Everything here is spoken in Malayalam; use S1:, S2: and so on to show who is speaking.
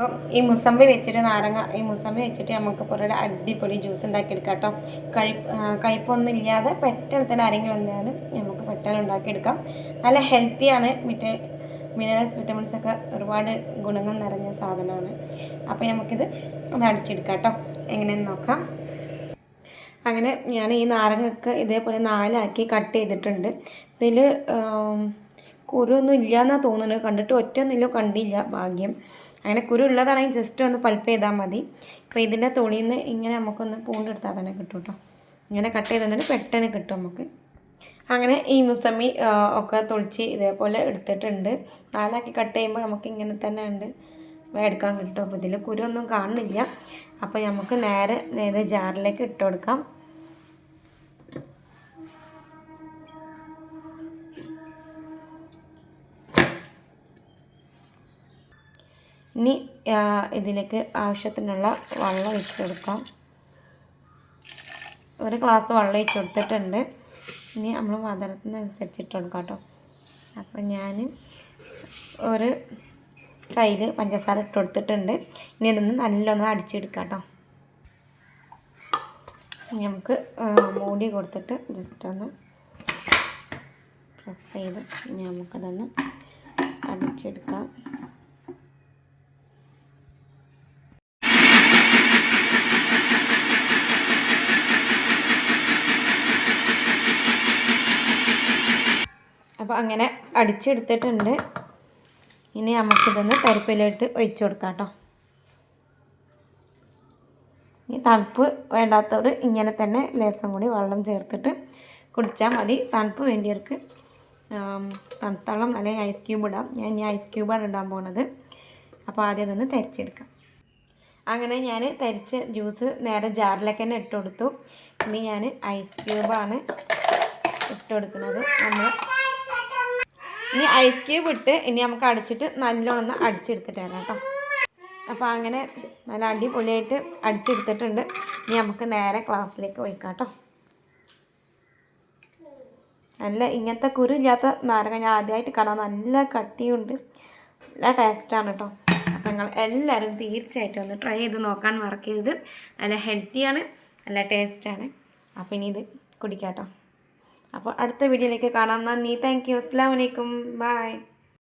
S1: അപ്പോൾ ഈ മുസമ്പി വെച്ചിട്ട് ഈ മുസമ്പി വെച്ചിട്ട് നമുക്ക് ഇപ്പോൾ ഒരു അടിപൊളി ജ്യൂസ് ഉണ്ടാക്കിയെടുക്കാം കേട്ടോ. കയ്പൊന്നും ഇല്ലാതെ പെട്ടെന്ന് തന്നെ ആരെങ്കിലും വന്നാലും നമുക്ക് പെട്ടെന്ന് ഉണ്ടാക്കിയെടുക്കാം. നല്ല ഹെൽത്തിയാണ്. മിനറൽസ് വിറ്റമിൻസ് ഒക്കെ ഒരുപാട് ഗുണങ്ങൾ നിറഞ്ഞ സാധനമാണ്. അപ്പോൾ നമുക്കിത് ഒന്ന് അടിച്ചെടുക്കാം കേട്ടോ. എങ്ങനെയെന്ന് നോക്കാം. അങ്ങനെ ഞാൻ ഈ നാരങ്ങയൊക്കെ ഇതേപോലെ 4 കട്ട് ചെയ്തിട്ടുണ്ട്. ഇതിൽ കുരുവൊന്നും ഇല്ല എന്നാണ് തോന്നുന്നത്. കണ്ടിട്ട് ഒറ്റൊന്നില്ലോ കണ്ടില്ല, ഭാഗ്യം. അങ്ങനെ കുരു ഉള്ളതാണെങ്കിൽ ജസ്റ്റ് ഒന്ന് പൾപ്പ് ചെയ്താൽ മതി. അപ്പോൾ ഇതിൻ്റെ തൊളിയിൽ നിന്ന് ഇങ്ങനെ നമുക്കൊന്ന് പൂണ്ടെടുത്താൽ തന്നെ കിട്ടും കേട്ടോ. ഇങ്ങനെ കട്ട് ചെയ്തിട്ടുണ്ടെങ്കിൽ പെട്ടെന്ന് കിട്ടും നമുക്ക്. അങ്ങനെ ഈ മുസമ്മി ഒക്കെ തൊളിച്ച് ഇതേപോലെ എടുത്തിട്ടുണ്ട്. 4 കട്ട് ചെയ്യുമ്പോൾ നമുക്ക് ഇങ്ങനെ തന്നെ ഉണ്ട് എടുക്കാൻ കിട്ടും. അപ്പോൾ ഇതിൽ കുരുവൊന്നും കാണുന്നില്ല. അപ്പോൾ നമുക്ക് നേരെ ജാറിലേക്ക് ഇട്ട് കൊടുക്കാം. ഇനി ഇതിലേക്ക് ആവശ്യത്തിനുള്ള വെള്ളം ഒഴിച്ച് കൊടുക്കാം. 1 ഗ്ലാസ് വെള്ളം ഒഴിച്ച് കൊടുത്തിട്ടുണ്ട്. ഇനി നമ്മൾ മധുരത്തിനനുസരിച്ചിട്ട് കൊടുക്കാം കേട്ടോ. അപ്പോൾ ഞാൻ ഒരു കയ്യിൽ പഞ്ചസാര ഇട്ട് കൊടുത്തിട്ടുണ്ട്. ഇനി ഇതൊന്ന് നല്ലൊന്ന് അടിച്ചെടുക്കാം കേട്ടോ. ഇനി നമുക്ക് മൂടി കൊടുത്തിട്ട് ജസ്റ്റ് ഒന്ന് പ്രസ് ചെയ്ത് ഇനി നമുക്കതൊന്ന് അടിച്ചെടുക്കാം. അപ്പോൾ അങ്ങനെ അടിച്ചെടുത്തിട്ടുണ്ട്. ഇനി നമുക്കിതൊന്ന് തരിപ്പയിലിട്ട് ഒഴിച്ച് കൊടുക്കാം കേട്ടോ. ഈ തണുപ്പ് വേണ്ടാത്തവർ ഇങ്ങനെ തന്നെ ലേശം കൂടി വെള്ളം ചേർത്തിട്ട് കുടിച്ചാൽ മതി. തണുപ്പ് വേണ്ടിയവർക്ക് തണുത്തവെള്ളം അല്ലെങ്കിൽ ഐസ് ക്യൂബ് ഇടാം. ഞാൻ ഇനി ഐസ് ക്യൂബാണ് ഇടാൻ പോകുന്നത്. അപ്പോൾ ആദ്യം അതൊന്ന് തരിച്ചെടുക്കാം. അങ്ങനെ ഞാൻ തരിച്ച ജ്യൂസ് നേരെ ജാറിലേക്ക് തന്നെ ഇട്ട് കൊടുത്തു. ഇനി ഞാൻ ഐസ് ക്യൂബാണ് ഇട്ട് കൊടുക്കുന്നത്. ഇനി ഐസ് ക്യൂബ് ഇട്ട് ഇനി നമുക്ക് അടിച്ചിട്ട് നല്ലോണം അടിച്ചെടുത്തിട്ട് തരാം കേട്ടോ. അപ്പോൾ അങ്ങനെ നല്ല അടിപൊളിയായിട്ട് അടിച്ചെടുത്തിട്ടുണ്ട്. ഇനി നമുക്ക് നേരെ ക്ലാസ്സിലേക്ക് ഒഴിക്കാം കേട്ടോ. നല്ല ഇങ്ങനത്തെ കുരു ഇല്ലാത്ത നാരങ്ങ ഞാൻ ആദ്യമായിട്ട് കാണാം. നല്ല കട്ടിയുണ്ട്, നല്ല ടേസ്റ്റാണ് കേട്ടോ. അപ്പോൾ നിങ്ങൾ എല്ലാവരും തീർച്ചയായിട്ടും ഒന്ന് ട്രൈ ചെയ്ത് നോക്കാൻ മറക്കരുത്. നല്ല ഹെൽത്തിയാണ്, നല്ല ടേസ്റ്റാണ്. അപ്പോൾ ഇനി ഇത് കുടിക്കാം കേട്ടോ. അപ്പോൾ അടുത്ത വീഡിയോയിലേക്ക് കാണാം. നന്ദി, താങ്ക് യു, അസ്സലാമു അലൈക്കും, ബൈ.